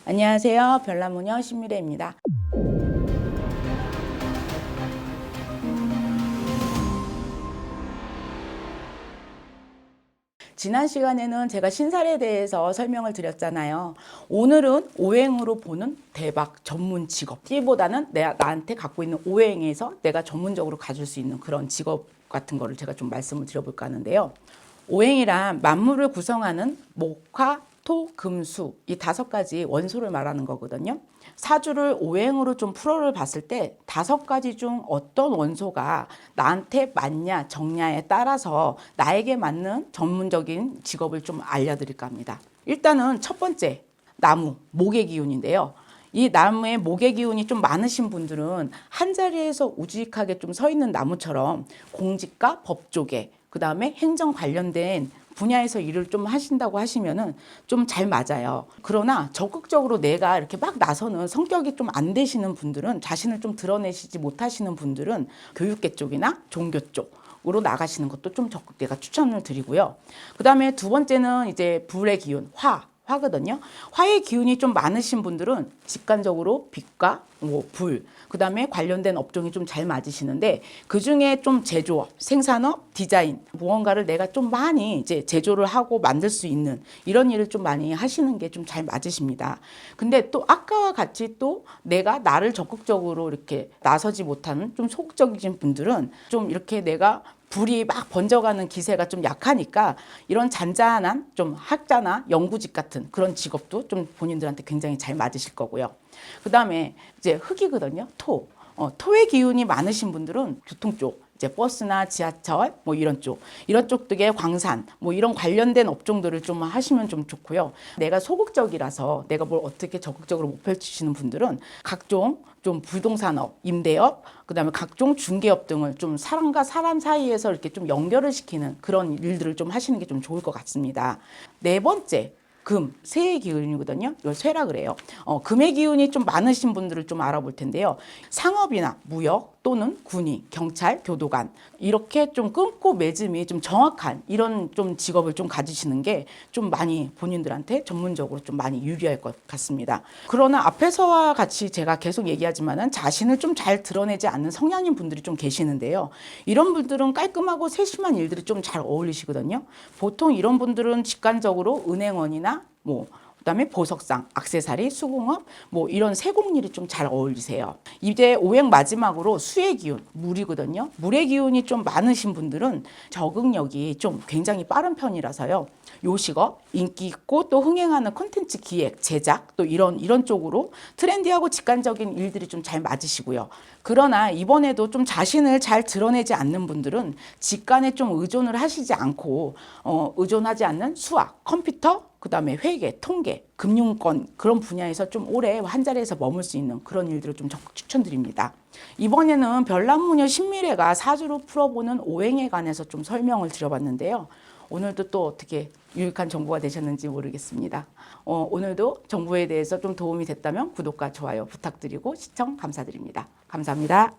안녕하세요. 별나무녀 신미래입니다. 지난 시간에는 제가 신살에 대해서 설명을 드렸잖아요. 오늘은 오행으로 보는 대박 전문 직업. B보다는 나한테 갖고 있는 오행에서 내가 전문적으로 가질 수 있는 그런 직업 같은 거를 제가 좀 말씀을 드려볼까 하는데요. 오행이란 만물을 구성하는 목, 화, 토, 금, 수 이 5가지 원소를 말하는 거거든요. 사주를 오행으로 좀 풀어를 봤을 때 5가지 중 어떤 원소가 나한테 맞냐 적냐에 따라서 나에게 맞는 전문적인 직업을 좀 알려드릴까 합니다. 일단은 첫 번째, 나무, 목의 기운인데요. 이 나무의 목의 기운이 좀 많으신 분들은 한자리에서 우직하게 좀 서 있는 나무처럼 공직과 법조계, 그 다음에 행정 관련된 분야에서 일을 좀 하신다고 하시면은 좀 잘 맞아요. 그러나 적극적으로 내가 이렇게 막 나서는 성격이 좀 안 되시는 분들은, 자신을 좀 드러내시지 못하시는 분들은 교육계 쪽이나 종교 쪽으로 나가시는 것도 좀 적극 내가 추천을 드리고요. 그 다음에 두 번째는 이제 불의 기운, 화거든요. 화의 기운이 좀 많으신 분들은 직관적으로 빛과 불, 그 다음에 관련된 업종이 좀 잘 맞으시는데, 그 중에 좀 제조업, 생산업, 디자인, 무언가를 내가 좀 많이 이제 제조를 하고 만들 수 있는 이런 일을 좀 많이 하시는 게 좀 잘 맞으십니다. 근데 또 아까와 같이 또 내가 나를 적극적으로 이렇게 나서지 못하는 좀 소극적이신 분들은 좀 이렇게 내가 불이 막 번져가는 기세가 좀 약하니까 이런 잔잔한 좀 학자나 연구직 같은 그런 직업도 좀 본인들한테 굉장히 잘 맞으실 거고요. 그 다음에 이제 흙이거든요. 토의 기운이 많으신 분들은 교통 쪽, 이제 버스나 지하철 뭐 이런 쪽 등의 광산 뭐 이런 관련된 업종들을 좀 하시면 좀 좋고요. 내가 소극적이라서 내가 뭘 어떻게 적극적으로 못 펼치시는 분들은 각종 좀 부동산업, 임대업, 그다음에 각종 중개업 등을 좀 사람과 사람 사이에서 이렇게 좀 연결을 시키는 그런 일들을 좀 하시는 게 좀 좋을 것 같습니다. 네 번째, 새의 기운이거든요. 이걸 쇠라 그래요. 금의 기운이 좀 많으신 분들을 좀 알아볼 텐데요. 상업이나 무역 또는 군인, 경찰, 교도관 이렇게 좀 끊고 맺음이 좀 정확한 이런 좀 직업을 좀 가지시는 게 좀 많이 본인들한테 전문적으로 좀 많이 유리할 것 같습니다. 그러나 앞에서와 같이 제가 계속 얘기하지만은 자신을 좀 잘 드러내지 않는 성향인 분들이 좀 계시는데요. 이런 분들은 깔끔하고 세심한 일들이 좀 잘 어울리시거든요. 보통 이런 분들은 직관적으로 은행원이나 그다음에 보석상, 액세서리, 수공업 이런 세공일이 좀 잘 어울리세요. 이제 오행 마지막으로 수의 기운, 물이거든요. 물의 기운이 좀 많으신 분들은 적응력이 좀 굉장히 빠른 편이라서요. 요식업, 인기 있고 또 흥행하는 콘텐츠 기획, 제작 또 이런 쪽으로 트렌디하고 직관적인 일들이 좀 잘 맞으시고요. 그러나 이번에도 좀 자신을 잘 드러내지 않는 분들은 직관에 좀 의존을 하시지 않고 의존하지 않는 수학, 컴퓨터, 그다음에 회계, 통계, 금융권 그런 분야에서 좀 오래 한 자리에서 머물 수 있는 그런 일들을 좀 적극 추천드립니다. 이번에는 별난무녀 신미래가 사주로 풀어보는 오행에 관해서 좀 설명을 드려봤는데요. 오늘도 또 어떻게 유익한 정보가 되셨는지 모르겠습니다. 오늘도 정보에 대해서 좀 도움이 됐다면 구독과 좋아요 부탁드리고 시청 감사드립니다. 감사합니다.